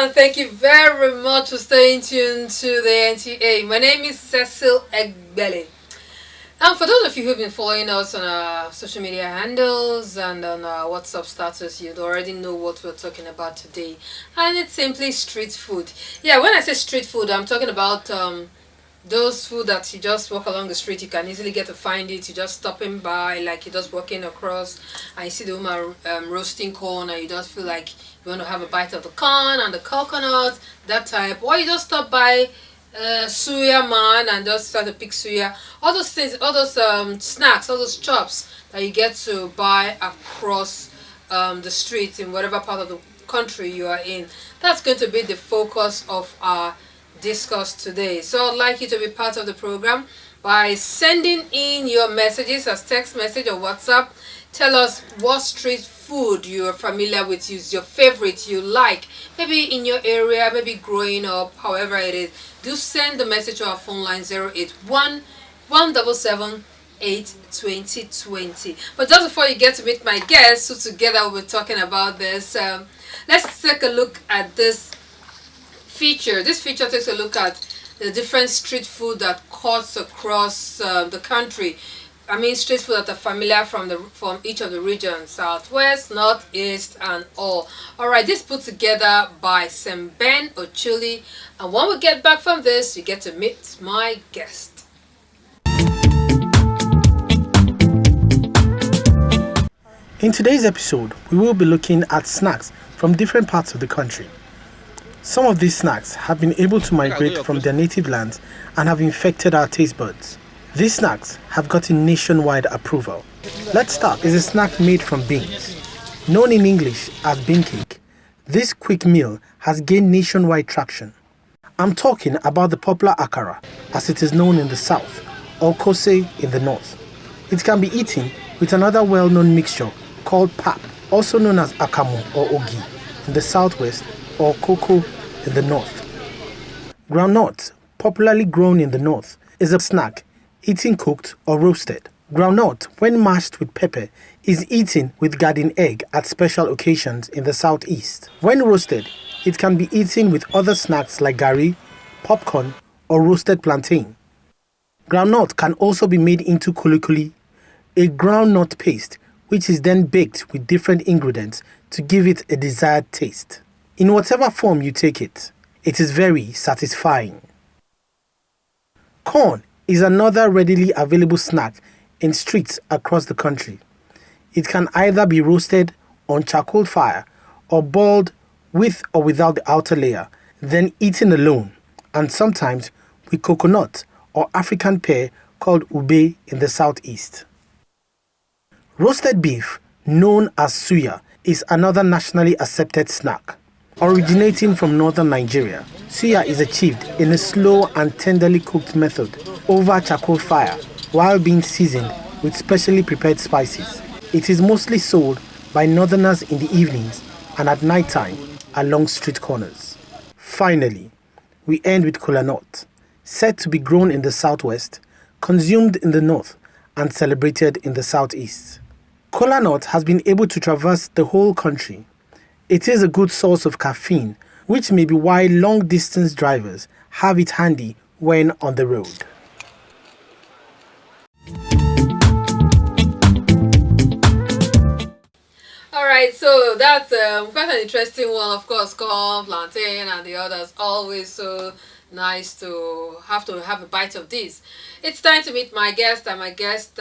and thank you very much for staying tuned to the NTA. My name is Cecil Egbele. And for those of you who've been following us on our social media handles and on our WhatsApp status, you'd already know what we're talking about today. And it's simply street food. Yeah, when I say street food, I'm talking about those food that you just walk along the street, you can easily get to find it. You just stopping by, like you're just walking across and you see the woman roasting corn and you just feel like you want to have a bite of the corn and the coconut, that type. Or you just stop by suya man and just start to pick suya. All those things, all those snacks, all those chops that you get to buy across the street in whatever part of the country you are in. That's going to be the focus of our discuss today. So I'd like you to be part of the program by sending in your messages as text message or WhatsApp. Tell us what street food you are familiar with, is your favorite, you like, maybe in your area, maybe growing up, however it is. Do send the message to our phone line 081 177 82020. But just before you get to meet my guests, who together we'll be talking about this, let's take a look at this feature. This feature takes a look at the different street food that cuts across the country. I mean, street food that are familiar from each of the regions, southwest, northeast, and all. All right, this put together by Semben Ochuli. And when we get back from this, you get to meet my guest. In today's episode, we will be looking at snacks from different parts of the country. Some of these snacks have been able to migrate from their native lands and have infected our taste buds. These snacks have gotten nationwide approval. Let's start with a snack made from beans. Known in English as bean cake, this quick meal has gained nationwide traction. I'm talking about the popular akara, as it is known in the south, or kose in the north. It can be eaten with another well-known mixture called pap, also known as akamu or ogi in the southwest, or cocoa in the north. Groundnut, popularly grown in the north, is a snack eaten cooked or roasted. Groundnut, when mashed with pepper, is eaten with garden egg at special occasions in the southeast. When roasted, it can be eaten with other snacks like gari, popcorn, or roasted plantain. Groundnut can also be made into kulikuli, a groundnut paste which is then baked with different ingredients to give it a desired taste. In whatever form you take it, it is very satisfying. Corn is another readily available snack in streets across the country. It can either be roasted on charcoal fire or boiled with or without the outer layer, then eaten alone, and sometimes with coconut or African pear called ube in the southeast. Roasted beef, known as suya, is another nationally accepted snack. Originating from northern Nigeria, suya is achieved in a slow and tenderly cooked method over charcoal fire while being seasoned with specially prepared spices. It is mostly sold by northerners in the evenings and at night time along street corners. Finally, we end with kola nut, said to be grown in the southwest, consumed in the north, and celebrated in the southeast. Kola nut has been able to traverse the whole country. It is a good source of caffeine, which may be why long-distance drivers have it handy when on the road. Alright, so that's quite an interesting one, of course, corn, plantain, and the others. Always so nice to have a bite of this. It's time to meet my guest, and my guest,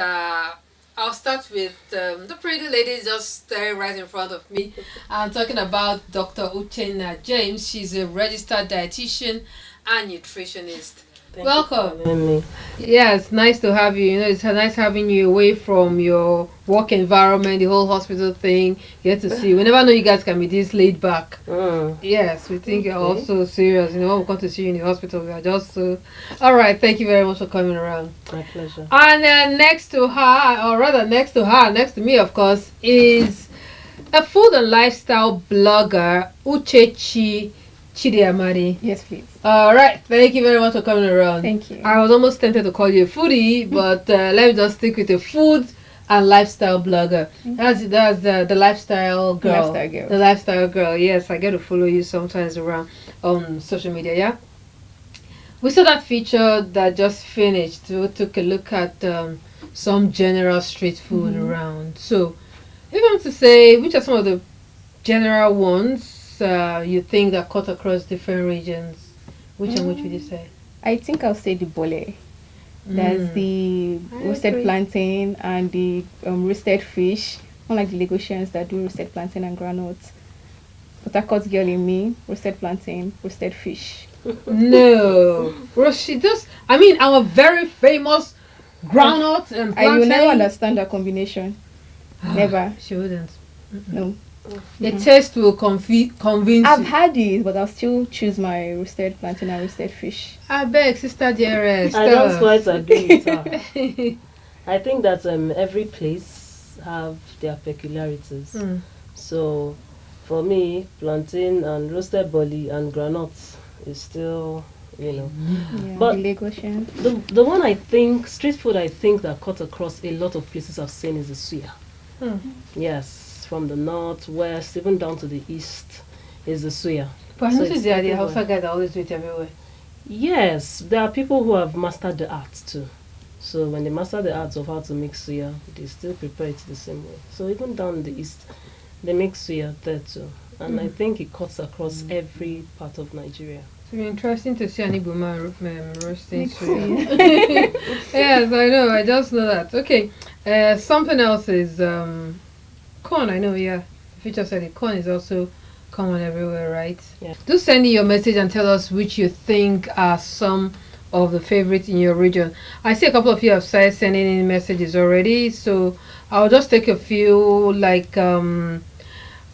I'll start with the pretty lady just staring right in front of me. I'm talking about Dr. Utina James. She's a registered dietitian and nutritionist. Welcome. Yeah, it's nice to have you. You know, it's nice having you away from your work environment, the whole hospital thing. Get to see. We never know you guys can be this laid back. Yes, we think you're also serious. You know, when we come to see you in the hospital, we are just so. All right, thank you very much for coming around. My pleasure. And next to her, or rather next to me, of course, is a food and lifestyle blogger, Uchechi Chidiamadi. Yes, please. All right. Thank you very much for coming around. Thank you. I was almost tempted to call you a foodie, but let me just stick with the food and lifestyle blogger. That's the lifestyle girl. Lifestyle girl. The lifestyle girl. Yes, I get to follow you sometimes around on social media. Yeah. We saw that feature that just finished. We took a look at some general street food around. So, if I want to say, which are some of the general ones you think that cut across different regions? Which and which would you say? I think I'll say the bole. That's the roasted plantain and the roasted fish. Unlike the Lagosians that do roasted plantain and granules. But I caught girl in me, roasted plantain, roasted fish. No. She does. I mean, our very famous groundnut and plantain. I will never understand that combination. Never. She wouldn't. No. The taste will convince I've you. had it, but I'll still choose my roasted plantain and roasted fish. I beg, Sister Dearest. I don't quite agree with her. I think that every place have their peculiarities. So, for me, plantain and roasted boli and granuts is still, Yeah, But the Lagosian. the one I think, street food I think that cut across a lot of places I've seen is the suya. Yes, from the north, west, even down to the east is the suya. But I So noticed it's the everywhere. Hausa guys that always do it everywhere. Yes, there are people who have mastered the art too. So when they master the art of how to make suya, they still prepare it the same way. So even down in the east, they make suya there too. And I think it cuts across every part of Nigeria. It would be interesting to see an Ibuma roasting Make suya. Yes, I know. I just know that. Okay. Something else is corn. I know. Yeah. The feature said it. Corn is also common everywhere, right? Yeah. Do send in your message and tell us which you think are some of the favorites in your region. I see a couple of you have started sending in messages already, so I'll just take a few. Like I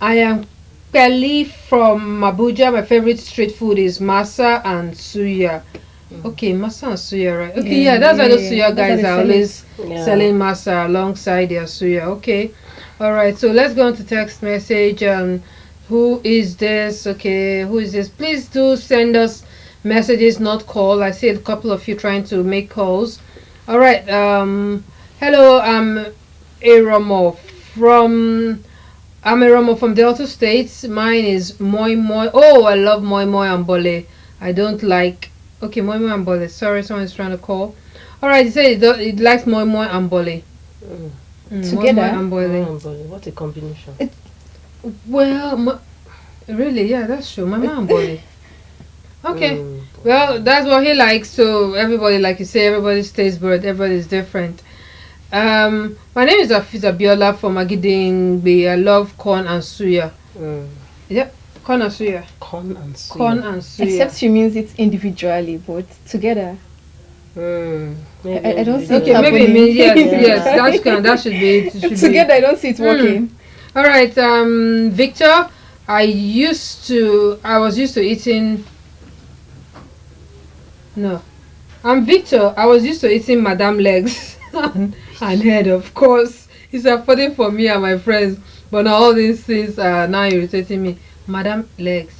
am Kelly from Abuja. My favorite street food is masa and suya. Okay, masa and suya, right? Okay, yeah, that's why those suya guys are always selling masa alongside their suya. Okay, all right. So let's go on to text message. Who is this? Okay, who is this? Please do send us messages, not call. I see a couple of you trying to make calls. All right. Hello, I'm Eromo from Delta States. Mine is moi moi. Oh, I love moi moi and bole. I don't like. Okay, moi moi and bole. Sorry, someone's trying to call. All right, he said it likes moi moi and bole. Together? Moi moi and bole. What a combination. Well, really, yeah, that's true. Mama and bole. Okay. Well, that's what he likes. So everybody, like you say, everybody's taste bud, everybody's different. My name is Afiza Biola from Agidingbe. I love corn and suya. Yep, corn and suya. Corn and suya. Corn and suya. Except she means it individually, but together. I don't see it Okay, maybe happening. yes, that should be it. It should Together, I don't see it working. All right, Victor. I was used to eating. No, I'm Victor. I was used to eating madam legs and head, of course. It's affording for me and my friends, but now all these things are now irritating me. Madam legs.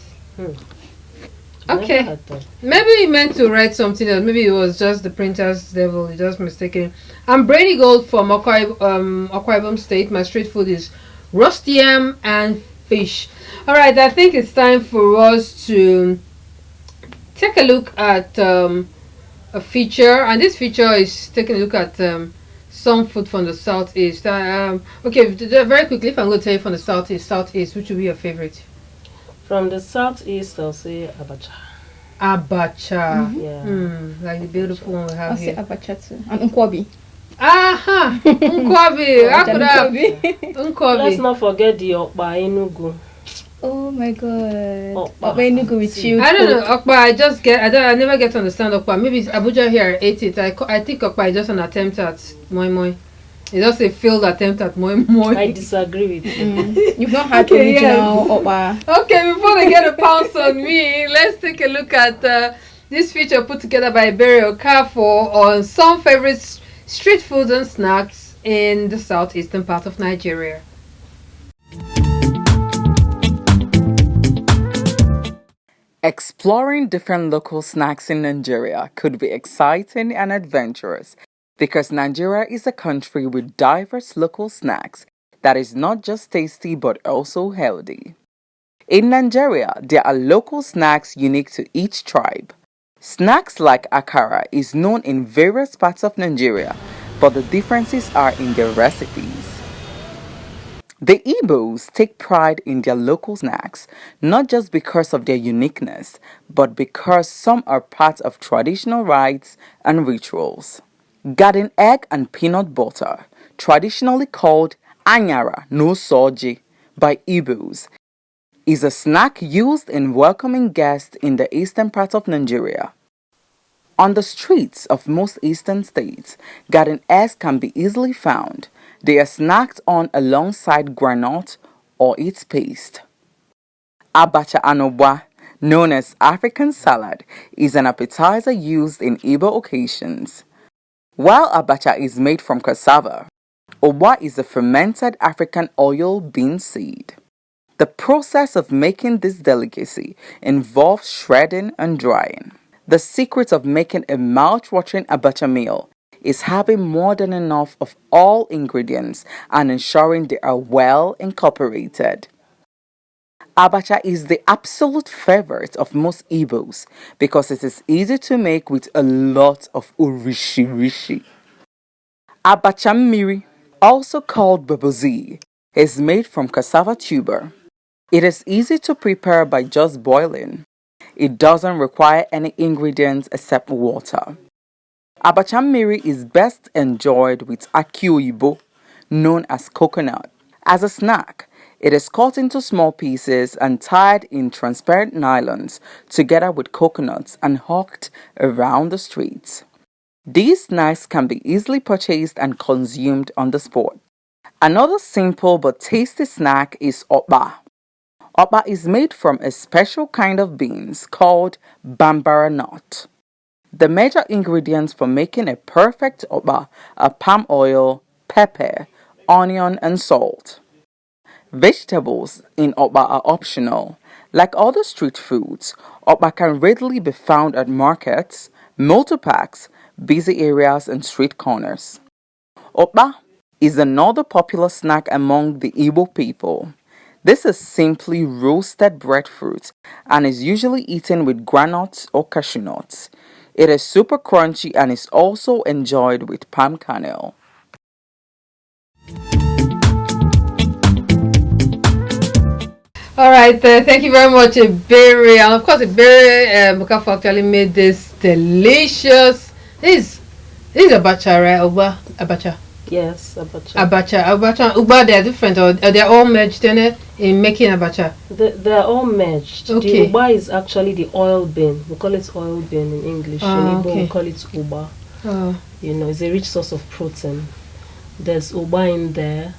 Okay, maybe he meant to write something else. Maybe it was just the printer's devil. He just mistaken. I'm Brady Gold from Akwa Ibom State. My street food is roast yam and fish. All right, I think it's time for us to take a look at a feature, and this feature is taking a look at some food from the southeast. Okay, very quickly, if I'm going to tell you from the southeast, which would be your favorite? From the southeast, I'll say abacha. Abacha. Yeah. Like the beautiful one we have I'll say here. abacha too. And nkwobi. Aha! Nkwobi! I could have. Let's Nkwobi. not forget the okpa enugu. Oh my god. Okpa. Okpa enugu with chilled I don't know, coke. Okpa, I never get to understand Okpa. Maybe it's Abuja here, I ate it. I think Okpa is just an attempt at moi moi. It's just a failed attempt at moi moi. I disagree with you. You've not had Okay, original okpa. Okay, before they get a pounce on me, let's take a look at this feature put together by Berry Okafor on some favorite street foods and snacks in the southeastern part of Nigeria. Exploring different local snacks in Nigeria could be exciting and adventurous, because Nigeria is a country with diverse local snacks that is not just tasty but also healthy. In Nigeria, there are local snacks unique to each tribe. Snacks like akara is known in various parts of Nigeria, but the differences are in their recipes. The Igbos take pride in their local snacks, not just because of their uniqueness, but because some are part of traditional rites and rituals. Garden egg and peanut butter, traditionally called anyara no soji by Igbos, is a snack used in welcoming guests in the eastern part of Nigeria. On the streets of most eastern states, garden eggs can be easily found. They are snacked on alongside granite or its paste. Abacha anobwa, known as African salad, is an appetizer used in Igbo occasions. While abacha is made from cassava, obwa is a fermented African oil bean seed. The process of making this delicacy involves shredding and drying. The secret of making a mouth-watering abacha meal is having more than enough of all ingredients and ensuring they are well incorporated. Abacha is the absolute favorite of most Igbos because it is easy to make with a lot of orishirishi. Abacham Miri, also called babozi, is made from cassava tuber. It is easy to prepare by just boiling. It doesn't require any ingredients except water. Abacham Miri is best enjoyed with akioibo, known as coconut. As a snack, it is cut into small pieces and tied in transparent nylons together with coconuts and hawked around the streets. These snacks can be easily purchased and consumed on the spot. Another simple but tasty snack is okpa. Okpa is made from a special kind of beans called bambara nut. The major ingredients for making a perfect okpa are palm oil, pepper, onion, and salt. Vegetables in okpa are optional. Like other street foods, okpa can readily be found at markets, multi-packs, busy areas, and street corners. Okpa is another popular snack among the Igbo people. This is simply roasted breadfruit and is usually eaten with groundnuts or cashew nuts. It is super crunchy and is also enjoyed with palm kernel. All right, thank you very much, Iberi. And of course, Iberi Bukafu actually made this delicious. This is abacha, right? Abacha. Yes, abacha. Abacha, uba, they are different, or they are all merged in it in making abacha. They are all merged. Okay. The uba is actually the oil bean. We call it oil bean in English. In Igbo, Okay. we call it uba. Oh. You know, it's a rich source of protein. There's uba in there.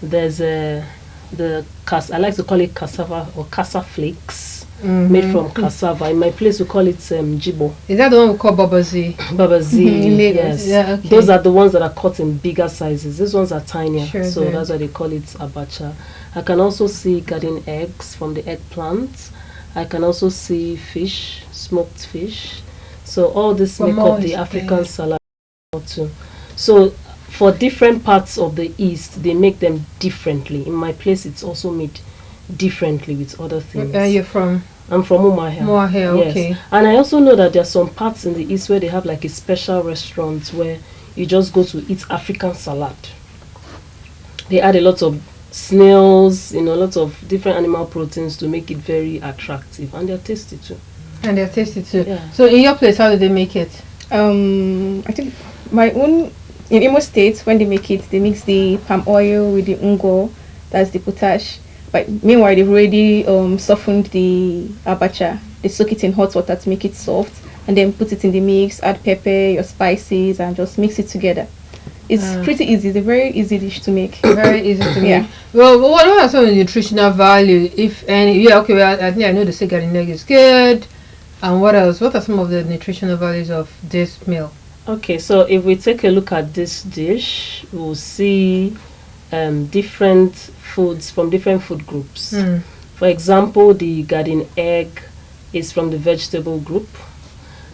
There's I like to call it cassava or cassa flakes. Made from cassava. In my place, we call it jibo. Is that the one we call babazi? Babazi, In Lagos. yes. Yeah, okay. Those are the ones that are cut in bigger sizes. These ones are tinier, Sure so do. that's why they call it abacha. I can also see garden eggs from the eggplant. I can also see fish, smoked fish. So all this make up the African salad too. So for different parts of the East, they make them differently. In my place, it's also made differently with other things. Where are you from? I'm from Umuahia. Umuahia, Yes. okay. And I also know that there are some parts in the East where they have like a special restaurant where you just go to eat African salad. They add a lot of snails, a lot of different animal proteins to make it very attractive, and they're tasty too. And they're tasty too. Yeah. So in your place, how do they make it? I think my own in Imo State, when they make it, they mix the palm oil with the ungo, that's the potash. But meanwhile, they've already softened the abacha. They soak it in hot water to make it soft, and then put it in the mix, add pepper, your spices, and just mix it together. It's pretty easy. It's a very easy dish to make. Very easy to make. Yeah. Well, what are some of the nutritional value, if any? Yeah, okay. Well, I think I know the garden egg is good. And what else? What are some of the nutritional values of this meal? Okay, so if we take a look at this dish, we'll see different foods from different food groups. For example, the garden egg is from the vegetable group,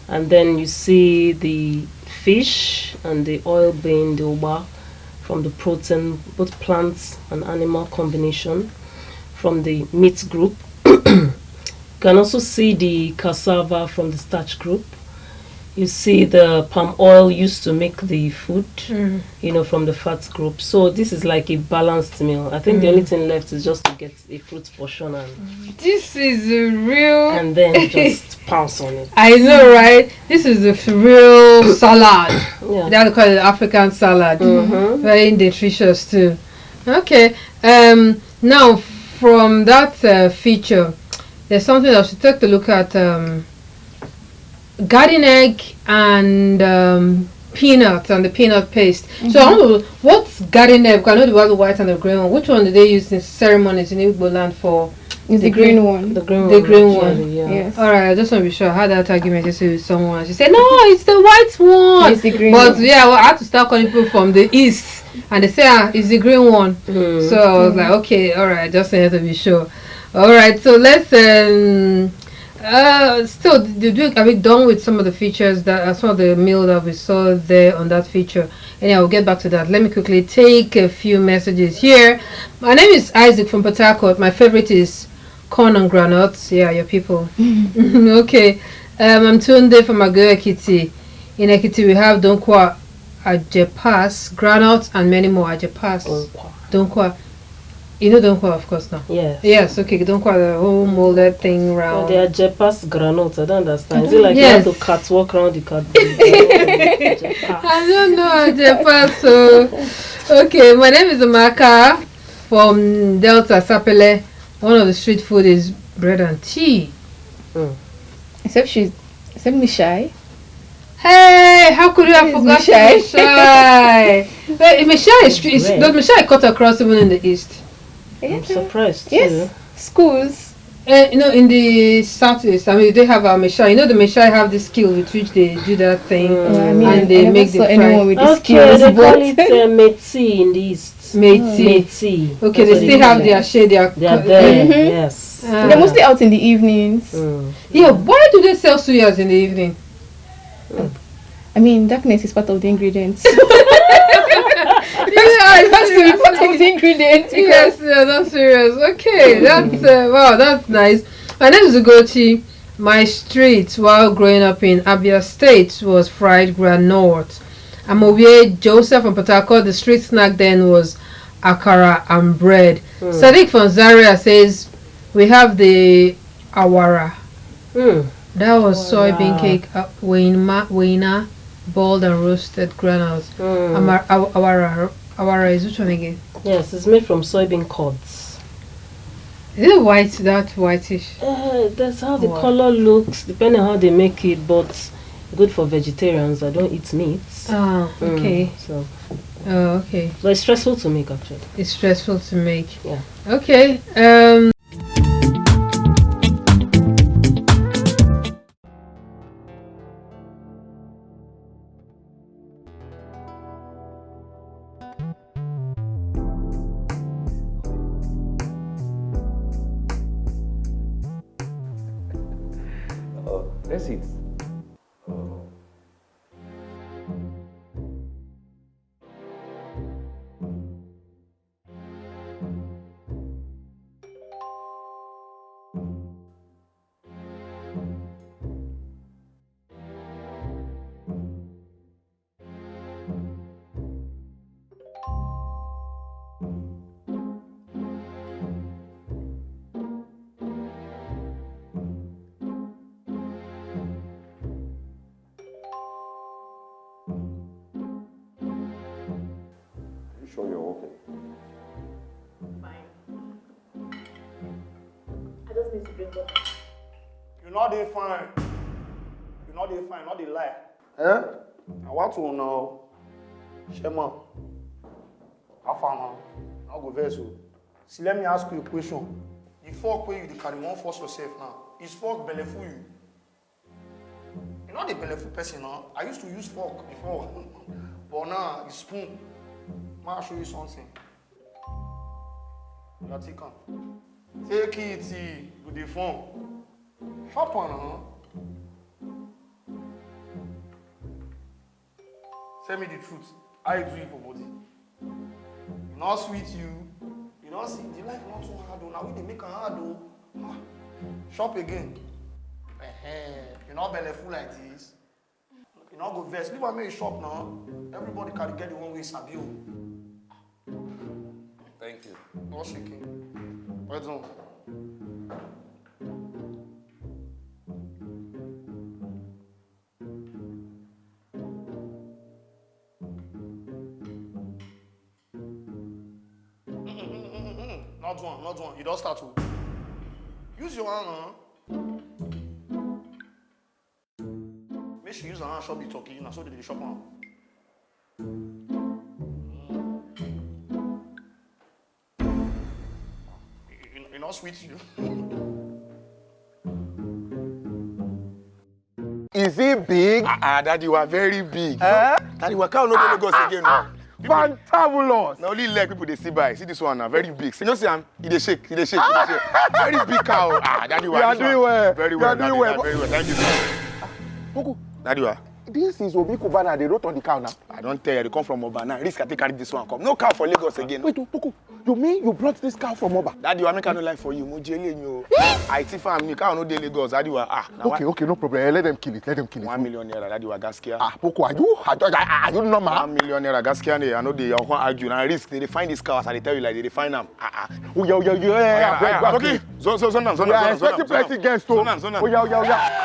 and then you see the fish, and the oil being the uba, from the protein, both plants and animal combination, from the meat group. You can also see the cassava from the starch group. You see the palm oil used to make the food, from the fat group. So this is like a balanced meal. I think the only thing left is just to get a fruit portion This is a real... and then just pounce on it. I know, right? This is a real salad. Yeah. They call it African salad. Very nutritious too. Okay. Now, from that feature, there's something else to take a look at. Garden egg and peanuts and the peanut paste. So I don't know, what's garden egg? I know the white and the green one. Which one do they use in ceremonies in Igbo land for? It's the green one. The green one. Yeah. Yes. Alright, I just want to be sure. I had that argument yesterday with someone. She said, no, it's the white one. It's the green but one. yeah, I had to start calling people from the east. And they say, it's the green one. So I was like, okay, alright, just had to be sure. Alright, so let's... still, are we done with some of the features that some of the meal that we saw there on that feature? And yeah, we'll get back to that. Let me quickly take a few messages here. My name is Isaac from Port Harcourt. My favorite is corn and granuts. Yeah, your people. Okay. I'm Tunde from Aguja Ekiti. In Ekiti, we have Donkwa, Ajepas, granuts, and many more. Ajepas, Donkwa. You know Donkwa, of course, now. Yes. Yes, okay. Donkwa, the whole molded thing round. Well, they are Jepas granules. I don't understand. Is it like you have to catwalk around the cat? I don't know Japan, so okay. My name is Amaka from Delta Sapele. One of the street food is bread and tea. Except me shy. Hey, how could you have forgotten Mishai? Does Mishai cut across even in the east? I'm surprised. Yes. Schools. In the southeast, I mean, they have a Mishai. You know, the Mishai have the skill with which they do that thing, and they make the anyone with the okay, skills. they call it Metsi in the east. Metsi. Okay, they still have their shade. They are there. Yes. They're mostly out in the evenings. Yeah, why do they sell suyas in the evening? I mean, darkness is part of the ingredients. Yeah, it has to be part of the ingredients. Yes, that's serious. Okay, that's wow, that's nice. My name is Ugochi. My street while growing up in Abia State was fried granite. Amowie Joseph from Port Harcourt, the street snack then was akara and bread. Sadiq from Zaria says we have the awara. That was soybean cake, weina, boiled and roasted granules. Awara is which one again? Yes, it's made from soybean curds. Is it white, that whitish? That's how the color looks, depending on how they make it, but good for vegetarians. I don't eat meat. Oh, okay. Okay. But it's stressful to make, actually. It's stressful to make. Yeah. Okay. That's it. Sure you're okay. Fine. I just need to drink water. You're not there fine. You're not there fine, not the lie. Eh? I want to know. Shema. How far now? I'll go there so. See, let me ask you a question. The fork where you carry one force yourself now. Is fork belly for you? You're not the belly for person now. I used to use fork before. But now it's spoon. I'll show you something. Take it with the phone. Shop one, huh? Tell me the truth. How you do it for body? You not sweet you. You not see the life not too hard. Now we they make a hard though. Shop again. You not belly full like this. You not go vest. Leave me a shop now. Everybody can get the one way sabi. Thank you. Not shaking. What's on? Not one. You don't start to. Use your hand, huh? Make sure you use your hand shop the turkey, so they shop on. You not sweet you. Is it big? Daddy, you are very big. Daddy, we can't no Lagos again now. Fantabulous. Now only leg people they see by. See this one now, very big. You know, see he shake. Very big cow. Daddy, you are doing well. Very well. You are doing well. Very well. Thank you, sir. Poku. Daddy, you are. This is Obi Kubana. They wrote on the cow now. I don't tell you, they come from Obana. Risk I take carry this one come. No cow for Lagos again. Wait, Poku. You mean you brought this cow from Oba? Daddy, you are making no life for you. Mojele you. IT farm, you can't no dey Lagos. Daddy, you are. Okay, no problem. Let them kill it. 1 million naira. Daddy, you are gaskia. Poku, are you normal? 1 million naira gaskia. I know they can't argue. Now risk they find this cow as I tell you like they find them. Yeah. Okay. So. Yeah, expecting plenty guests too. Oh yeah.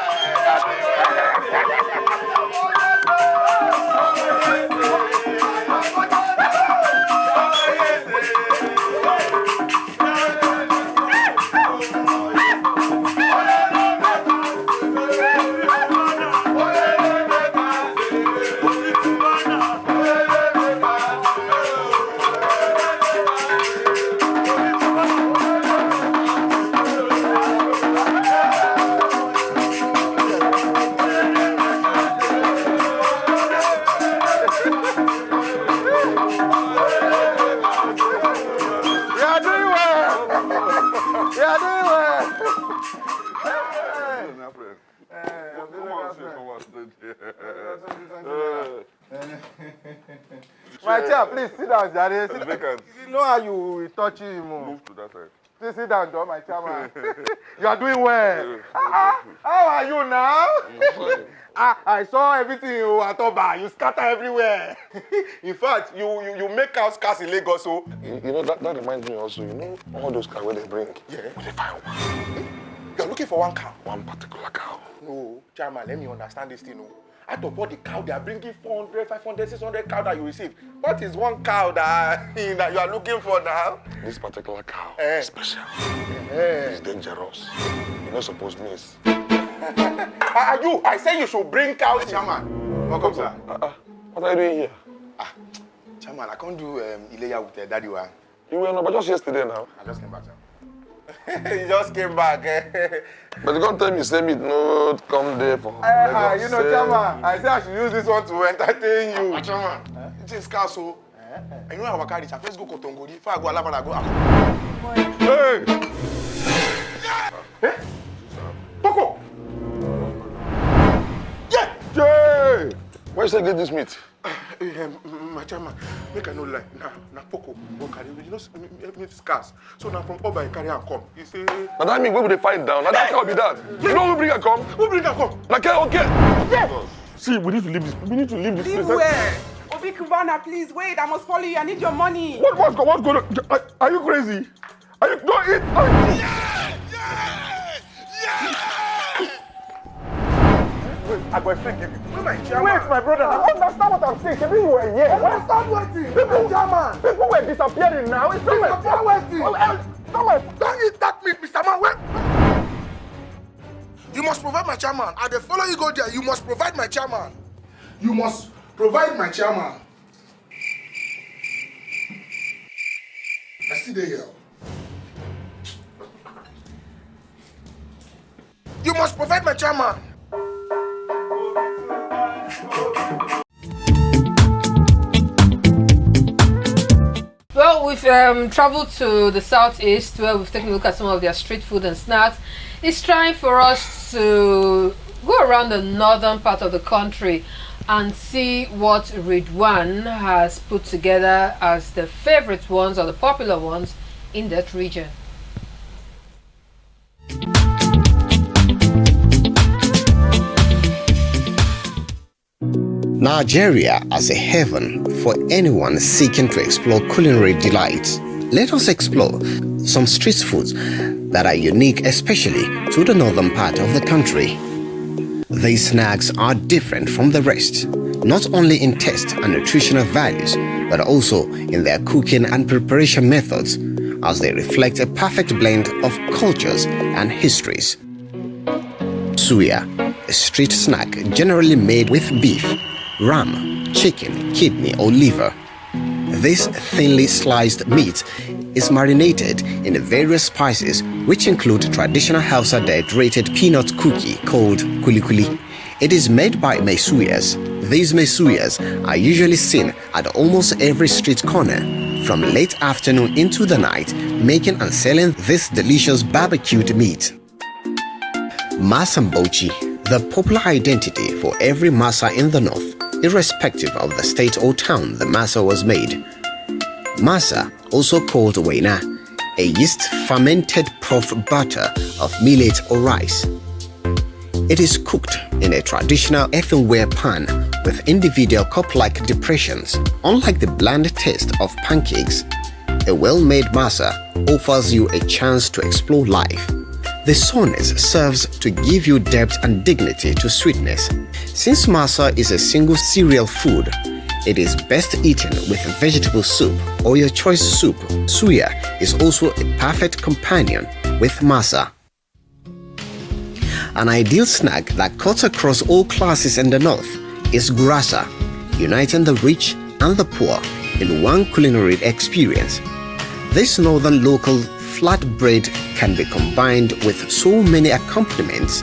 My chair, please sit down, Jare. You know how you touch him. Move to that side. Please sit down, John, my chairman. You are doing well. How are you now? I saw everything at Oba. You scatter everywhere. In fact, you make cows cars in Lagos. So. You know, that reminds me also, you know, all those cows where they bring. Yeah. They find one. You're looking for one cow? One particular cow. No, chairman, let me understand this thing. No. Out of all the cow, they are bringing 400, 500, 600 cow that you receive. What is one cow that you are looking for now? This particular cow is special. It's dangerous. You're not supposed to miss. I say you should bring cows. Chairman, welcome, sir. What are you doing here? Chairman, I can't do Ileya with Daddy one. You were not, but just yesterday now. I just came back, sir. You just came back. But you can't tell me, say me no come there for you know, Chairman, I say I should use this one to entertain you. Chairman, it's Castle. And you know how I carry it. Let's go Kotongodi. If I go Alabama, go. Hey! Poco! Yeah! Jay! Where you say get this meat? My chairman, make I no lie. Now Poco go carry. You know, meat scarce. So now from Oba, carry and come. You say. Now that mean where would they find down? Now that can't be that. You know who bring and come? Who bring and come? Like okay. Yes! See, we need to leave this. We need to leave this place. Leave where? Obi Kubana, please wait. I must follow you. I need your money. What's going on? Are you crazy? Are you don't eat? Wait, I go explain give you. Wait, my brother. I understand what I'm saying. Maybe you were here. Stop waiting. People were disappearing now. It's disappearing. Waiting. Don't eat that meat, Mr. Man. Wait. You must provide my chairman. And they follow you go there. You must provide my chairman. You must provide my chairman. I see the here. You must provide my chairman. Well, we've traveled to the southeast where we've taken a look at some of their street food and snacks. It's time for us to go around the northern part of the country and see what Ridwan has put together as the favorite ones or the popular ones in that region. Nigeria as a heaven for anyone seeking to explore culinary delights. Let us explore some street foods that are unique, especially to the northern part of the country. These snacks are different from the rest, not only in taste and nutritional values, but also in their cooking and preparation methods, as they reflect a perfect blend of cultures and histories. Suya, a street snack generally made with beef, ram, chicken, kidney or liver. This thinly sliced meat is marinated in various spices which include traditional Hausa dehydrated peanut cookie called kulikuli. It is made by mesuyas. These mesuyas are usually seen at almost every street corner from late afternoon into the night, making and selling this delicious barbecued meat. Masambochi, the popular identity for every masa in the north, irrespective of the state or town the masa was made. Masa, also called waina, a yeast fermented puff batter of millet or rice. It is cooked in a traditional earthenware pan with individual cup-like depressions. Unlike the bland taste of pancakes, a well-made masa offers you a chance to explore life. The sourness serves to give you depth and dignity to sweetness. Since masa is a single cereal food, it is best eaten with vegetable soup or your choice soup. Suya is also a perfect companion with masa. An ideal snack that cuts across all classes in the north is Grasa, uniting the rich and the poor in one culinary experience. This northern local flatbread can be combined with so many accompaniments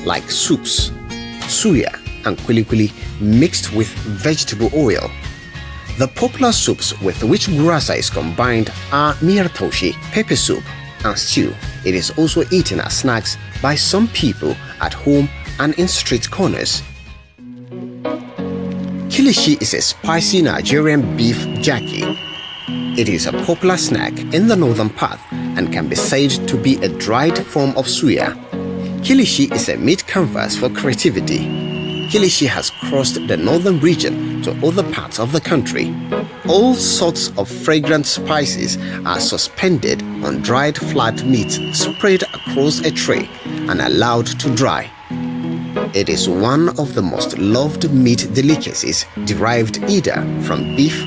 like soups, suya and kulikuli mixed with vegetable oil. The popular soups with which Grasa is combined are mirtoshi, pepper soup and stew. It is also eaten as snacks by some people at home and in street corners. Kilishi is a spicy Nigerian beef jerky. It is a popular snack in the northern part and can be said to be a dried form of suya. Kilishi is a meat canvas for creativity. Kilishi has crossed the northern region to other parts of the country. All sorts of fragrant spices are suspended on dried flat meat spread across a tray and allowed to dry. It is one of the most loved meat delicacies derived either from beef,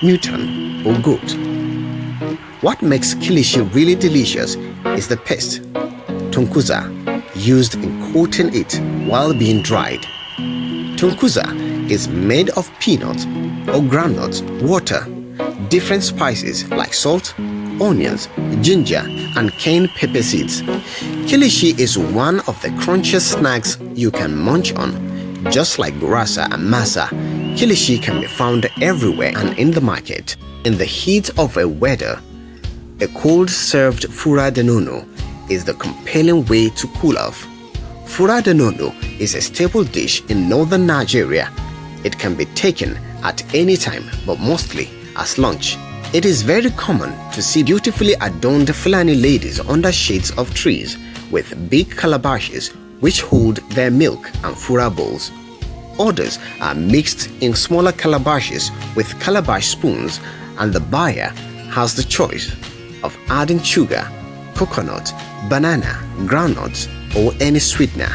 mutton or goat. What makes kilishi really delicious is the paste, tunkuza, used in coating it while being dried. Tunkuza is made of peanut or groundnut, water, different spices like salt, onions, ginger, and cayenne pepper seeds. Kilishi is one of the crunchiest snacks you can munch on. Just like Grasa and masa, kilishi can be found everywhere and in the market. In the heat of a weather, a cold-served fura de nono is the compelling way to cool off. Fura de nono is a staple dish in northern Nigeria. It can be taken at any time, but mostly as lunch. It is very common to see beautifully adorned Fulani ladies under shades of trees with big calabashes which hold their milk and fura bowls. Others are mixed in smaller calabashes with calabash spoons, and the buyer has the choice of adding sugar, coconut, banana, groundnuts, or any sweetener.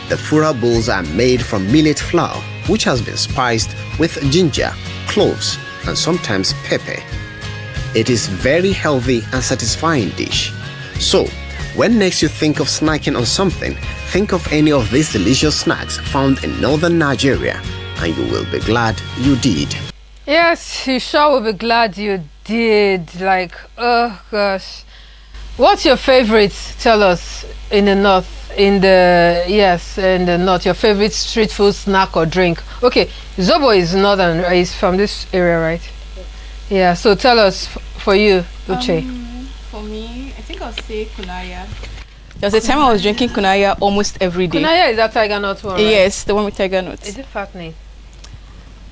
The fura bowls are made from millet flour, which has been spiced with ginger, cloves, and sometimes pepper. It is very healthy and satisfying dish. So, when next you think of snacking on something, think of any of these delicious snacks found in northern Nigeria, and you will be glad you did. Yes, you sure will be glad you did. Like, oh gosh. What's your favorite? Tell us in the north. In the north, your favorite street food, snack or drink. Okay, Zobo is northern, is from this area, right? Yeah, so tell us for you, Uche. For me, I think I'll say kunaya. There was a time I was drinking kunaya almost every day. Kunaya is that tiger nut one, right? Yes, the one with tiger nuts. Is it fattening?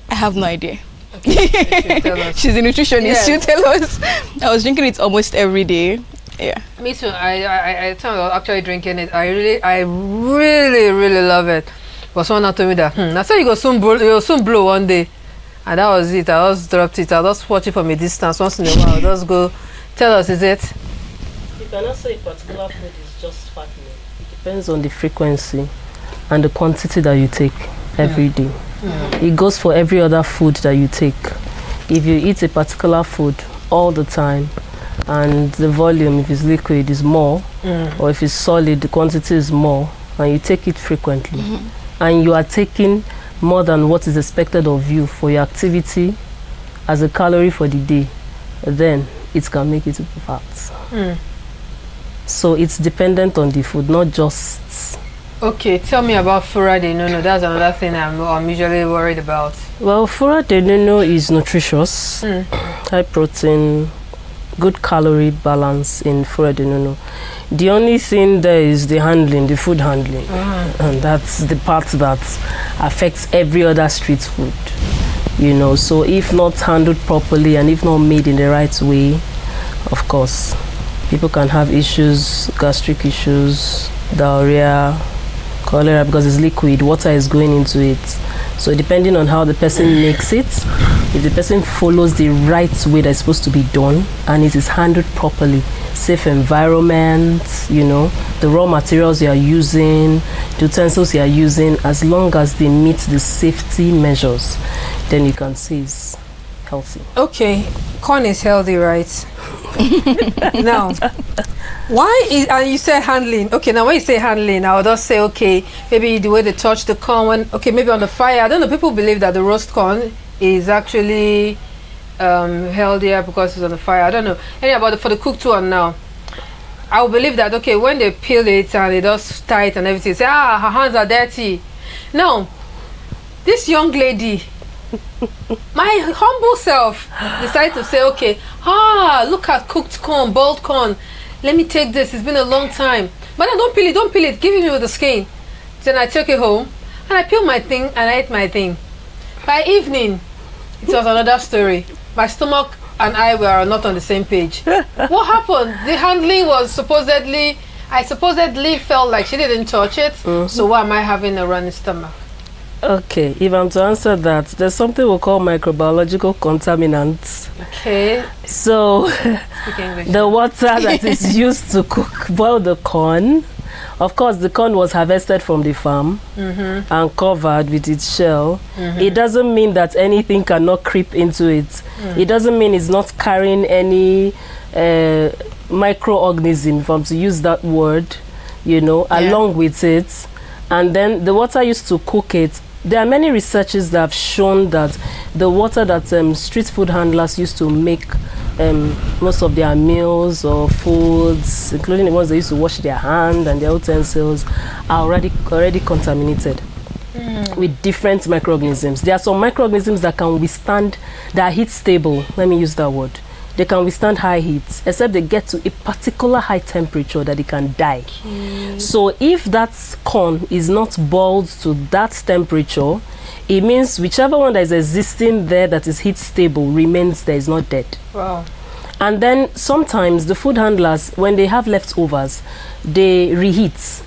I have no idea. Okay, tell us. She's a nutritionist. Yes. She'll tell us. I was drinking it almost every day. Yeah. Me too. I was actually drinking it. I really love it. But someone told me that I said you'll soon blow one day. And that was it. I just dropped it. I just watch it from a distance once in a while. Just go tell us, is it? You cannot say a particular food is just fattening. It depends on the frequency and the quantity that you take every day. It goes for every other food that you take. If you eat a particular food all the time and the volume, if it's liquid, is more, or if it's solid, the quantity is more, and you take it frequently, and you are taking more than what is expected of you for your activity as a calorie for the day, then it can make it to fat. So it's dependent on the food, not just... Okay, tell me about fura de nono. That's another thing I'm usually worried about. Well, fura de nono is nutritious, high protein, good calorie balance in fura de nono. The only thing there is the handling, the food handling, and that's the part that affects every other street food. You know, so if not handled properly and if not made in the right way, of course, people can have issues, gastric issues, diarrhea, cholera, because it's liquid, water is going into it. So depending on how the person makes it, if the person follows the right way that's supposed to be done and it is handled properly, safe environment, you know, the raw materials you are using, the utensils you are using, as long as they meet the safety measures, then you can say it's healthy. Okay, corn is healthy, right? Now, why is, and you say handling. Okay, now when you say handling, I would just say, okay, maybe the way they touch the corn, when, okay, maybe on the fire. I don't know, people believe that the roast corn is actually healthier because it's on the fire. I don't know. Anyhow, for the cooked one now, I would believe that, okay, when they peel it and they just tie it and everything, say, her hands are dirty. Now, this young lady, my humble self, decided to say, okay, look at cooked corn, boiled corn. Let me take this. It's been a long time. But don't peel it. Give it me with the skin. Then I took it home and I peeled my thing and I ate my thing. By evening, it was another story. My stomach and I were not on the same page. What happened? The handling was I supposedly felt like she didn't touch it. So why am I having a running stomach? Okay, if I'm to answer that, there's something we call microbiological contaminants. Okay. So, the water that is used to boil the corn, of course, the corn was harvested from the farm and covered with its shell. It doesn't mean that anything cannot creep into it. It doesn't mean it's not carrying any microorganism, if I'm to use that word, you know, along with it. And then the water used to cook it. There are many researches that have shown that the water that street food handlers used to make most of their meals or foods, including the ones they used to wash their hand and their utensils, are already contaminated with different microorganisms. There are some microorganisms that can withstand, that are heat stable. Let me use that word. They can withstand high heat, except they get to a particular high temperature that they can die. So if that corn is not boiled to that temperature, it means whichever one that is existing there that is heat stable remains there, is not dead. Wow. And then sometimes the food handlers, when they have leftovers, they reheat.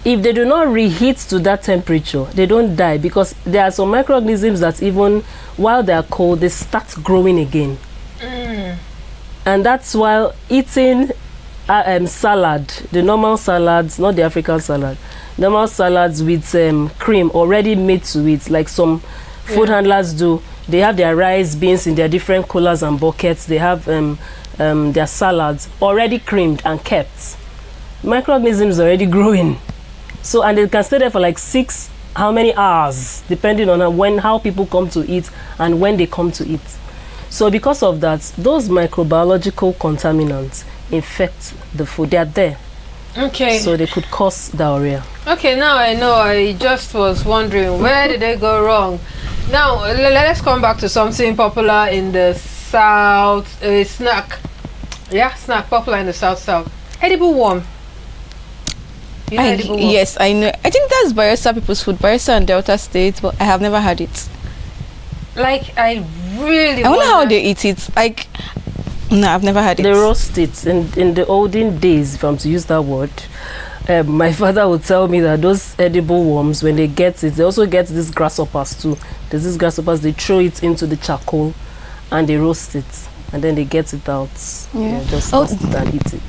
If they do not reheat to that temperature, they don't die, because there are some microorganisms that even while they are cold, they start growing again. And that's why eating salad, the normal salads, not the African salad, normal salads with cream already made to it, like some food handlers do. They have their rice, beans in their different coolers and buckets. They have their salads already creamed and kept. Microorganisms already growing. So, and they can stay there for like 6, how many hours, depending on how people come to eat and when they come to eat. So because of that, those microbiological contaminants infect the food. They are there. Okay. So they could cause diarrhea. Okay, now I know. I just was wondering, where did they go wrong? Now, let's come back to something popular in the South. Snack. Yeah, snack. Popular in the South. Edible worm. You know edible worm? Yes, I know. I think that's Bayelsa people's food. Bayelsa and Delta State, but I have never had it. Like, I really I wonder how they eat it. Like, no, I've never had it. They roast it. In the olden days, if I'm to use that word, my father would tell me that those edible worms, when they get it, they also get these grasshoppers too. There's these grasshoppers, they throw it into the charcoal and they roast it. And then they get it out. Yeah. Just roast it and eat it.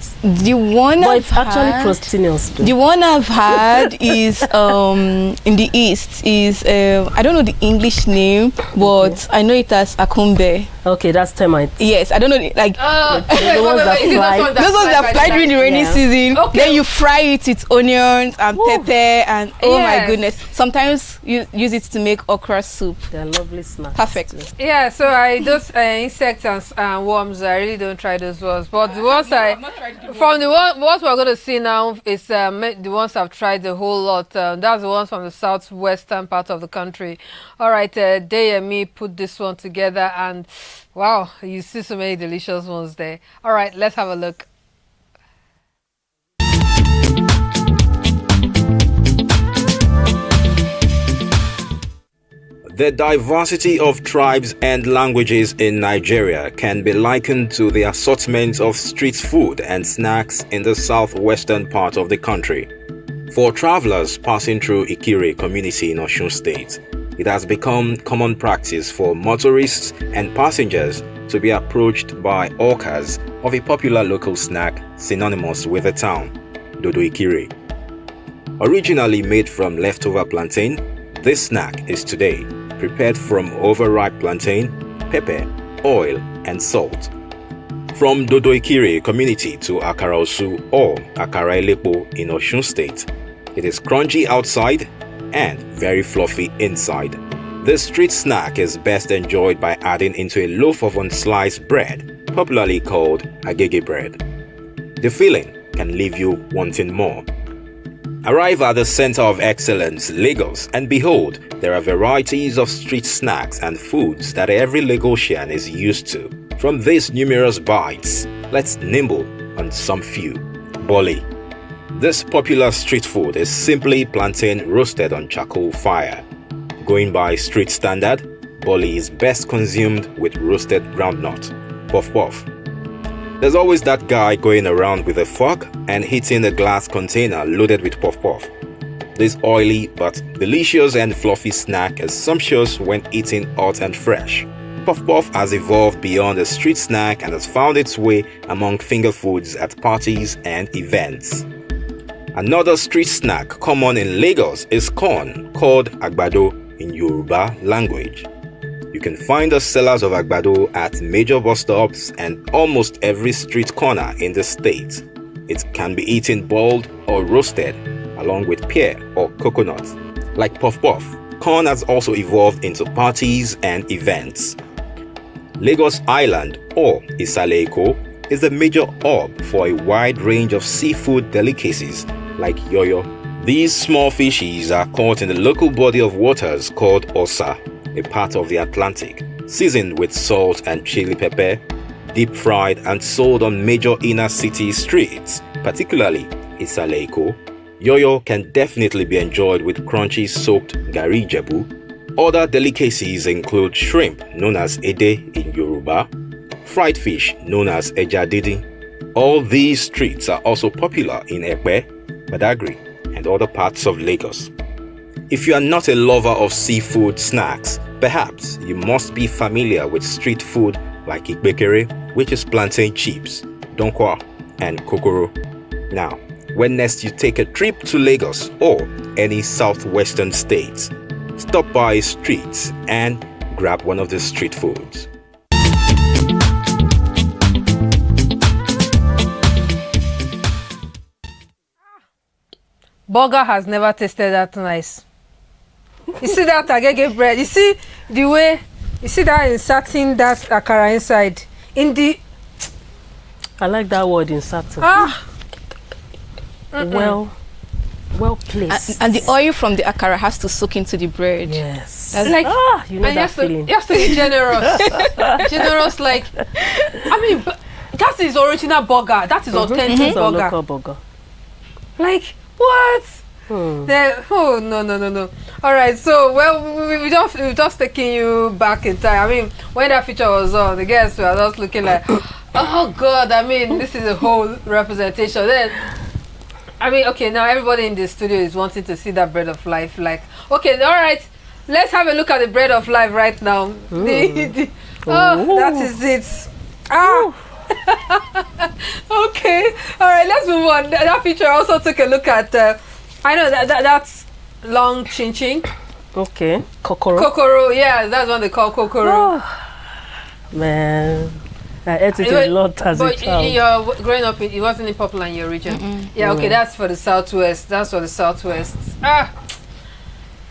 The one But I've it's actually had- proteinous. The one I've had is in the east is I don't know the English name, but I know it as akumbe. Okay, that's termite. Yes, I don't know like the ones that fly. those ones that fly during the rainy Yeah. season. Okay. Then you fry it with onions and pepper and oh my Yes. goodness. Sometimes you use it to make okra soup. They're lovely snacks. Perfect. Yeah, so those insects and worms, I really don't try those ones. But the ones what we're going to see now is the ones I've tried a whole lot. That's the ones from the southwestern part of the country. All right, Day and me put this one together, and wow, you see so many delicious ones there. All right, let's have a look. The diversity of tribes and languages in Nigeria can be likened to the assortment of street food and snacks in the southwestern part of the country. For travelers passing through Ikire community in Osun State, it has become common practice for motorists and passengers to be approached by hawkers of a popular local snack synonymous with the town, Doduikiri. Originally made from leftover plantain, this snack is today prepared from overripe plantain, pepper, oil, and salt. From Doduikiri community to Akara Osu or Akara Elepo in Osun State, it is crunchy outside and very fluffy inside. This street snack is best enjoyed by adding into a loaf of unsliced bread, popularly called agege bread. The filling can leave you wanting more. Arrive at the center of excellence, Lagos, and behold, there are varieties of street snacks and foods that every Lagosian is used to. From these numerous bites, let's nibble on some few. Boli. This popular street food is simply plantain roasted on charcoal fire. Going by street standard, boli is best consumed with roasted groundnut, puff puff. There's always that guy going around with a fork and hitting a glass container loaded with puff puff. This oily but delicious and fluffy snack is sumptuous when eaten hot and fresh. Puff puff has evolved beyond a street snack and has found its way among finger foods at parties and events. Another street snack common in Lagos is corn, called agbado in Yoruba language. You can find the sellers of agbado at major bus stops and almost every street corner in the state. It can be eaten boiled or roasted along with pear or coconut. Like puff puff, corn has also evolved into parties and events. Lagos Island or Isale-Eko is a major hub for a wide range of seafood delicacies like yoyo. These small fishes are caught in the local body of waters called Osa, a part of the Atlantic, seasoned with salt and chili pepper, deep fried and sold on major inner city streets, particularly Isale-Eko. Yoyo can definitely be enjoyed with crunchy soaked gari jebu. Other delicacies include shrimp known as ede in Yoruba, fried fish known as ejadidi. All these streets are also popular in Epe, Badagry, and other parts of Lagos. If you are not a lover of seafood snacks, perhaps you must be familiar with street food like ikpekere, which is plantain chips, donkwa, and kokoro. Now, when next you take a trip to Lagos or any southwestern states, stop by streets and grab one of the street foods. Burger has never tasted that nice. You see that agege bread? You see the way, you see that inserting that akara inside? I like that word, inserting. Well placed. And the oil from the akara has to soak into the bread. Yes. That's like, you know that feeling. You have to be generous. Generous, like, I mean, that is original burger. That is authentic burger. Local burger. Like, what? Oh, no. All right, so, well, we just taking you back in time. I mean, when that feature was on, the guests were just looking like, oh, God, I mean, this is a whole representation. Then, I mean, okay, now everybody in the studio is wanting to see that bread of life. Like, okay, all right, let's have a look at the bread of life right now. That is it. Okay, all right, let's move on. That feature also took a look at, I know that's long chin chin. Okay, kokoro. Kokoro, yeah, that's what they call kokoro. Man, I ate it a lot as a child. You're growing up, it wasn't popular in your region. Yeah, okay, that's for the southwest.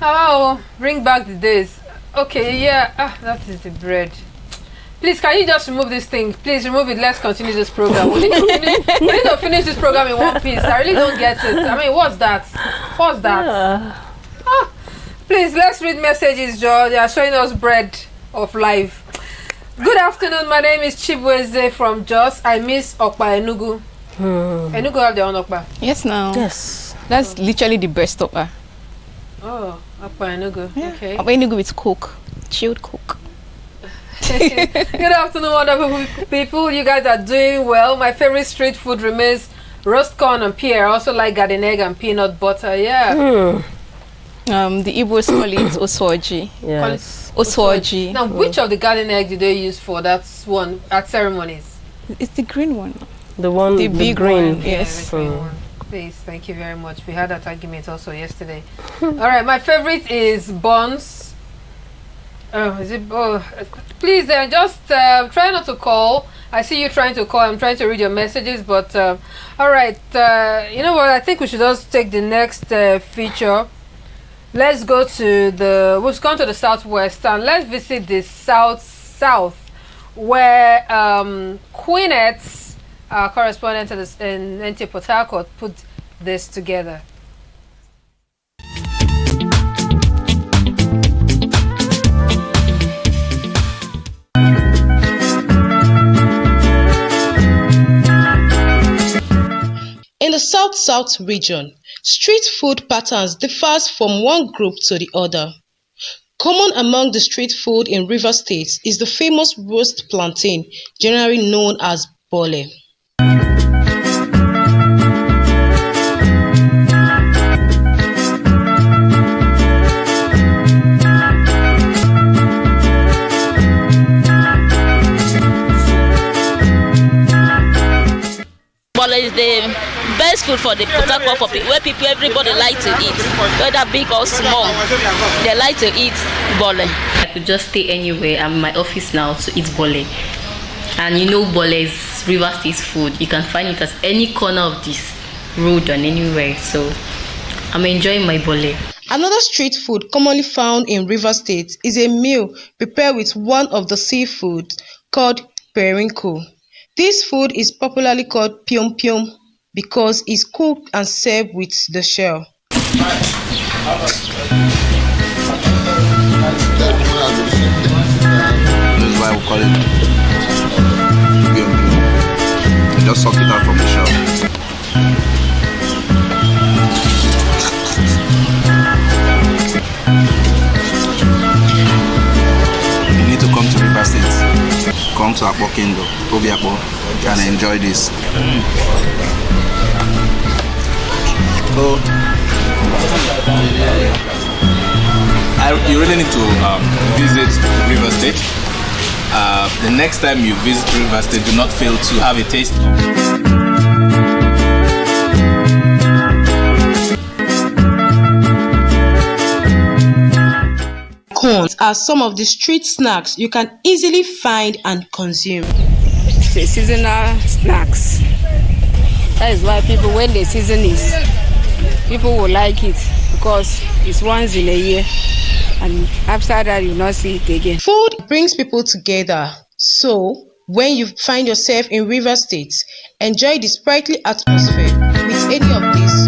Oh, bring back the days. Okay, yeah, that is the bread. Please, can you just remove this thing? Please remove it. Let's continue this program. We need to finish this program in one piece. I really don't get it. I mean, what's that? Please, let's read messages, Joe. They are showing us bread of life. Good afternoon. My name is Chibweze from Jos. I miss Okpa Enugu. Enugu have their own Okpa. Yes, now. Yes. That's literally the best Okpa. Oh, Okpa Enugu. Yeah. Okay. Okpa Enugu with Coke. Chilled Coke. Good afternoon, wonderful people. You guys are doing well. My favorite street food remains roast corn and pear. I also like garden egg and peanut butter. Yeah. The Igbos call it osoji. Yes. Osoji. Now, which of the garden egg do they use for that one at ceremonies? It's the green one. The one, the big green. One. Yes. Yeah, the green one. Please, thank you very much. We had that argument also yesterday. All right, my favorite is buns. Please just try not to call. I see you trying to call. I'm trying to read your messages, but all right. You know what? I think we should just take the next feature. Let's go to we've gone to the southwest and let's visit the south, where Queenette, our correspondent in NTA Port Harcourt, put this together. In the South-South region, street food patterns differs from one group to the other. Common among the street food in Rivers State is the famous roast plantain, generally known as bole. Bole is the best food for the Port Harcourt for people, where everybody like to eat, whether big or small. They like to eat bole. I could just stay anywhere. I'm in my office now to eat bole. And you know bole is River State food. You can find it at any corner of this road and anywhere. So I'm enjoying my bole. Another street food commonly found in River State is a meal prepared with one of the seafood called periwinkle. This food is popularly called Pyeongpyong because it's cooked and served with the shell. This is why we call it Pyeongpyong. Just suck it out from the shell. You need to come to River State. Come to Abokindo, Obiakpo, and enjoy this. So, you really need to visit River State. The next time you visit River State, do not fail to have a taste. Corns are some of the street snacks you can easily find and consume. The seasonal snacks. That is why people, when the season is, people will like it because it's once in a year, and after that you not see it again. Food brings people together, so when you find yourself in River State, enjoy the sprightly atmosphere with any of these.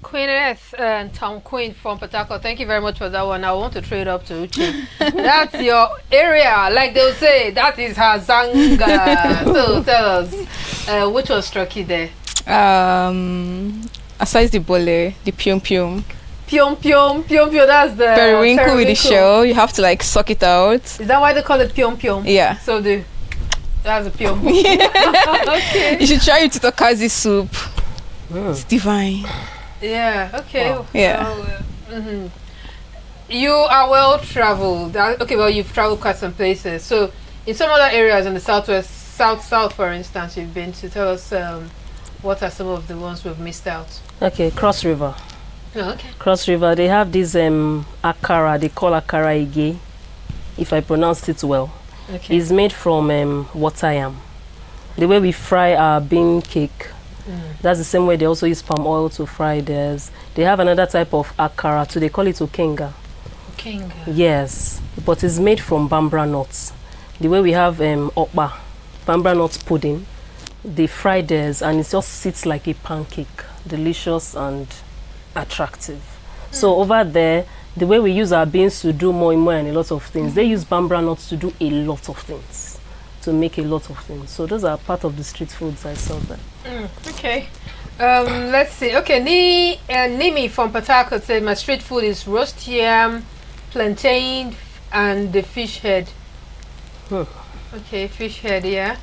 Queeness and Tom Queen from Port Harcourt. Thank you very much for that one. I want to trade up to Uche. That's your area. Like they'll say, that is her Zanga. So tell us, which one struck you there? Aside the bole, the Pyeongpyong. Pyeongpyong, that's the periwinkle with the shell. You have to like suck it out. Is that why they call it Pyeongpyong? Yeah. So that's a Pyeongpyong. Okay. You should try Utitokazi soup. It's divine. Yeah. Okay. Wow. Yeah. You are well traveled. Okay. Well, you've traveled quite some places. So, in some other areas in the southwest, south, for instance, you've been to. Tell us what are some of the ones we've missed out. Okay, Cross River. Oh, okay. Cross River, they have this akara, they call akara ige, if I pronounced it well. Okay. It's made from water yam. The way we fry our bean cake, that's the same way they also use palm oil to fry theirs. They have another type of akara too, they call it okenga. Okenga? Yes, but it's made from bambra nuts. The way we have okpa, bambra nuts pudding, they fry theirs and it just sits like a pancake, delicious and attractive. So over there, the way we use our beans to do moi moi and a lot of things, they use bambra nuts to do a lot of things, to make a lot of things. So those are part of the street foods I saw there. Okay. Let's see. Okay, Nimi from Port Harcourt said my street food is roast yam, plantain, and the fish head. Okay, fish head, yeah.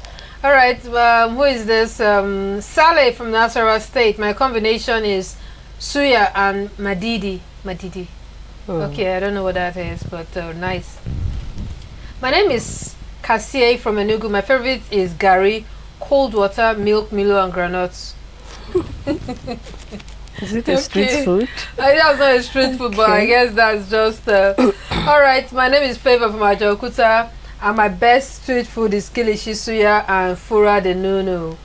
All right, who is this? Saleh from Nasarawa State. My combination is suya and madidi. Okay, I don't know what that is, but nice. My name is Cassie from Enugu. My favorite is gari, cold water, milk, Milo, and granuts. Is it a street food? That's not a street food, but I guess that's just... All right, my name is Favor from Ajokuta. And my best street food is kilishi suya and fura de nunu.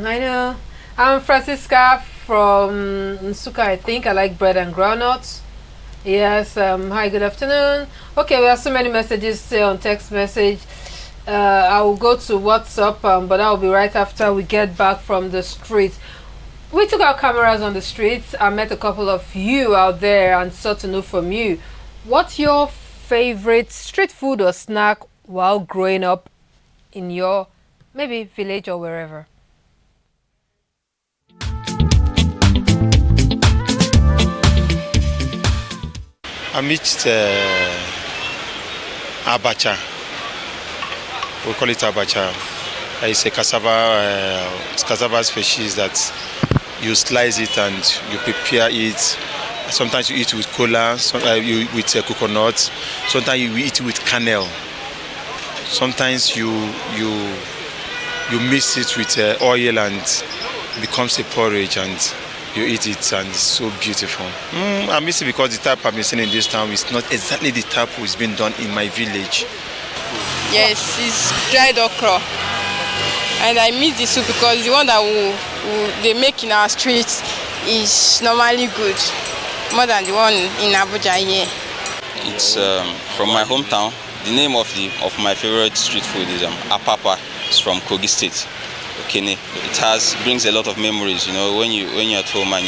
I know. I'm Francisca from Nsuka, I think. I like bread and groundnuts. Yes, hi, good afternoon. Okay, we have so many messages on text message. I will go to WhatsApp, but that will be right after we get back from the street. We took our cameras on the streets. I met a couple of you out there and sought to know from you. What's your favorite street food or snack while growing up in your maybe village or wherever? I mixed abacha. We call it abacha. It's a cassava species that you slice it and you prepare it. Sometimes you eat with cola, sometimes you with coconut, sometimes you eat with kernel. Sometimes you mix it with oil and it becomes a porridge and you eat it and it's so beautiful. I miss it because the type I've been seeing in this town is not exactly the type who's been done in my village. Yes, it's dried okra. And I miss the soup because the one that they make in our streets is normally good. More than the one in Abuja here. It's from my hometown. The name of my favorite street food is apapa. It's from Kogi State, Okene. It brings a lot of memories. You know, when you're at home and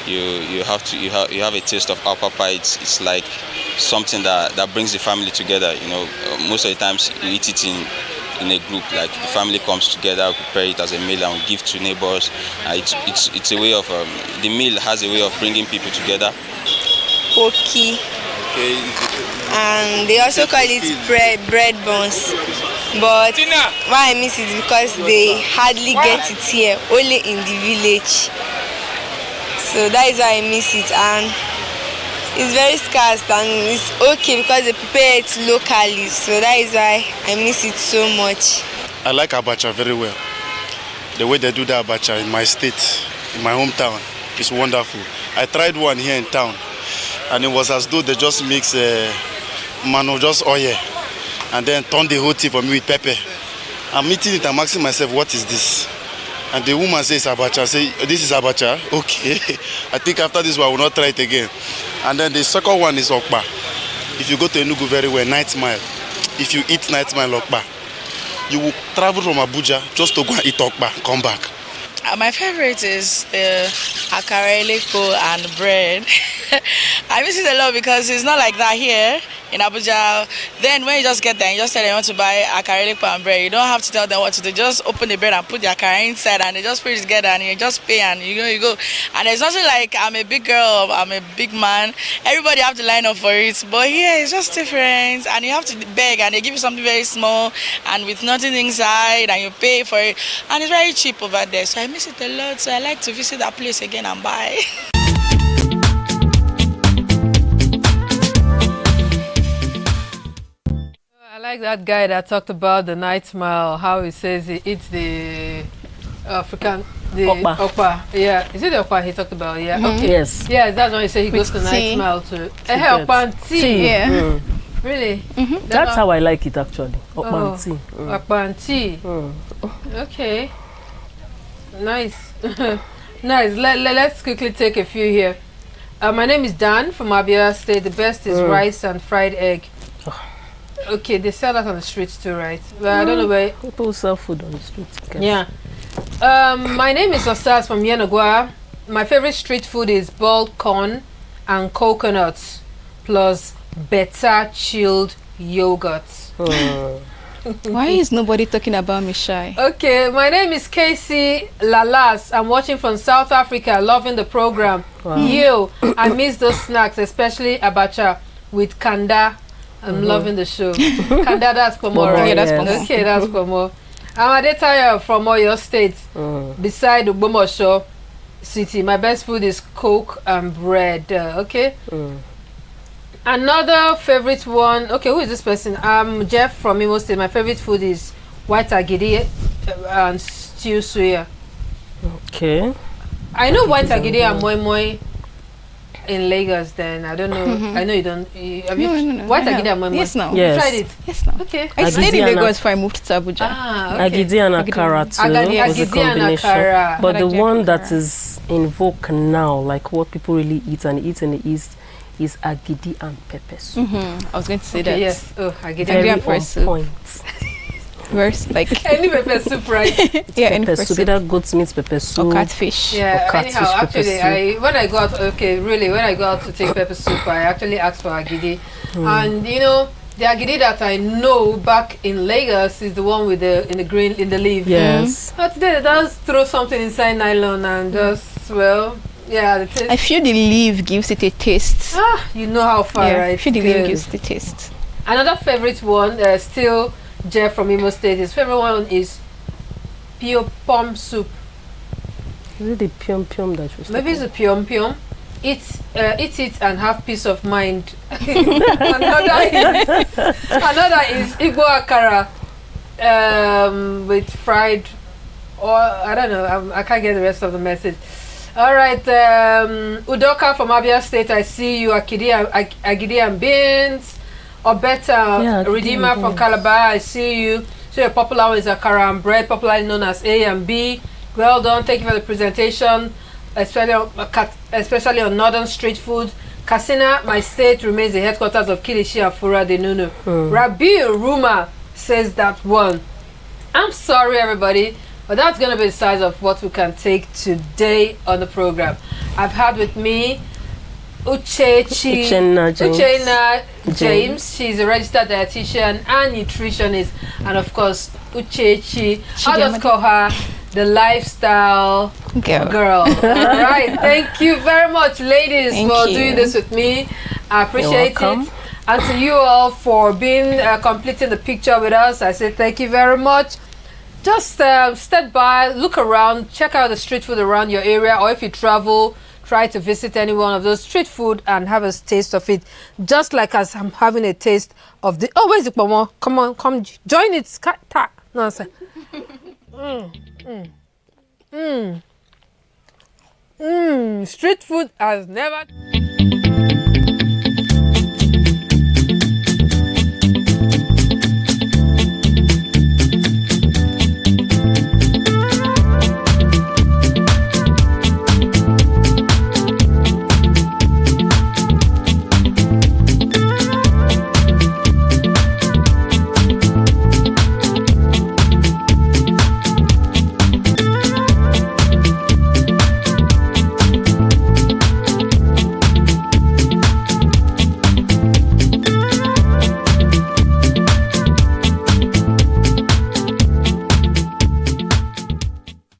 you have a taste of apapa. It's like something that brings the family together. You know, most of the times you eat it in a group, like the family comes together, prepare it as a meal and give to neighbors. It's a way of, the meal has a way of bringing people together. Poki. And they also call it bread buns. But why I miss it is because they hardly get it here, only in the village. So that is why I miss it. And it's very scarce and it's okay because they prepare it locally, so that is why I miss it so much. I like abacha very well. The way they do the abacha in my state, in my hometown, is wonderful. I tried one here in town and it was as though they just mix just oil and then turn the whole thing for me with pepper. I'm eating it, I'm asking myself, what is this? And the woman says abacha. I say, this is abacha? Okay. I think after this one, I will not try it again. And then the second one is okpa. If you go to Enugu very well, 9th mile. If you eat 9th mile okpa, you will travel from Abuja just to go and eat okpa, come back. My favorite is the akara eleko and bread. I miss it a lot because it's not like that here in Abuja. Then when you just get there, you just tell them you want to buy akara eleko and bread. You don't have to tell them what to do. Just open the bread and put the akara inside, and they just put it together, and you just pay, and you go. And there's nothing like I'm a big girl, I'm a big man. Everybody have to line up for it. But here it's just different, and you have to beg, and they give you something very small and with nothing inside, and you pay for it, and it's very cheap over there. So I miss it a lot. So I like to visit that place again and buy. I like that guy that talked about the night smile, how he says he eats the African, the okpa. Yeah, is it the okpa he talked about? Yeah, okay. Yes. Yeah, that's when he said he goes to night smile too. Okpa and tea. Yeah. Really? That's how I like it actually. Okpa and tea. Okpa and tea. Okay. Nice. Nice. Let's quickly take a few here. My name is Dan from Abia State. The best is rice and fried egg. Okay, they sell that on the streets too, right? Well, I don't know where. People sell food on the streets. Yeah. My name is Osas from Yenagua. My favorite street food is boiled corn and coconuts plus better chilled yogurt. Why is nobody talking about me, Shy? Okay, my name is Casey Lalas. I'm watching from South Africa, loving the program. Wow. I miss those snacks, especially abacha with kanda. I'm loving the show. Kanda, that's Pomo, right? Yeah, that's Pomo. Okay, that's Pomo. I'm Adetaya from Oyo State, beside Ubomosho City. My best food is Coke and bread. Okay. Another favorite one. Okay, who is this person? I'm Jeff from Imo State. My favorite food is white agidi and stew suya. Okay. I know white agidi and moi moi in Lagos. Then I don't know. I know you don't. Have you white agidi and moi moi? Yes, now. You tried it? Yes, now. Okay. I stayed in Lagos before I moved to Abuja. Okay. Agidi and akara too was a combination. But the one that is in vogue now, like what people really eat and eat in the East, is agidi and pepper soup. I was going to say that. Yes. Oh, agidi and pepper soup. Verse like any pepper soup, right? Yeah, any pepper soup. Either goat meat pepper soup or catfish. Yeah. Or catfish anyhow, actually, when I got to take pepper soup, I actually asked for agidi, and you know, the agidi that I know back in Lagos is the one with the in the leaf. Yes. But today they just throw something inside nylon and just yeah, the taste. I feel the leaf gives it a taste. You know how far, right? I feel the leaf gives the taste. Another favorite one, still Jeff from Imo State. His favorite one is Pyeongpyong soup. Is it the Pyeongpyong that you Maybe it's the Pyeongpyong. Eat it and have peace of mind. Another is Igbo akara with fried, or I don't know. I can't get the rest of the message. All right, Udoka from Abia State. I see you. Agidi and beans. Or better, Redeemer from Calabar. I see you. So your popular one is akara and bread, popularly known as A and B. Well done. Thank you for the presentation, especially on northern street food. Katsina, my state, remains the headquarters of Kilishi and Fura de Nunu. Rabi Ruma says that one. I'm sorry, everybody, but that's going to be the size of what we can take today on the program. I've had with me Utina James. She's a registered dietitian and nutritionist, and of course Uchechi. I'll just call her the lifestyle girl. All right, thank you very much, ladies, for doing this with me. I appreciate it, and to you all for being completing the picture with us. I say thank you very much. Just step by, look around, check out the street food around your area, or if you travel, try to visit any one of those street food and have a taste of it, just like as I'm having a taste of the. Oh, where's the Pomo? Come on, come join it. No, sir. Street food has never.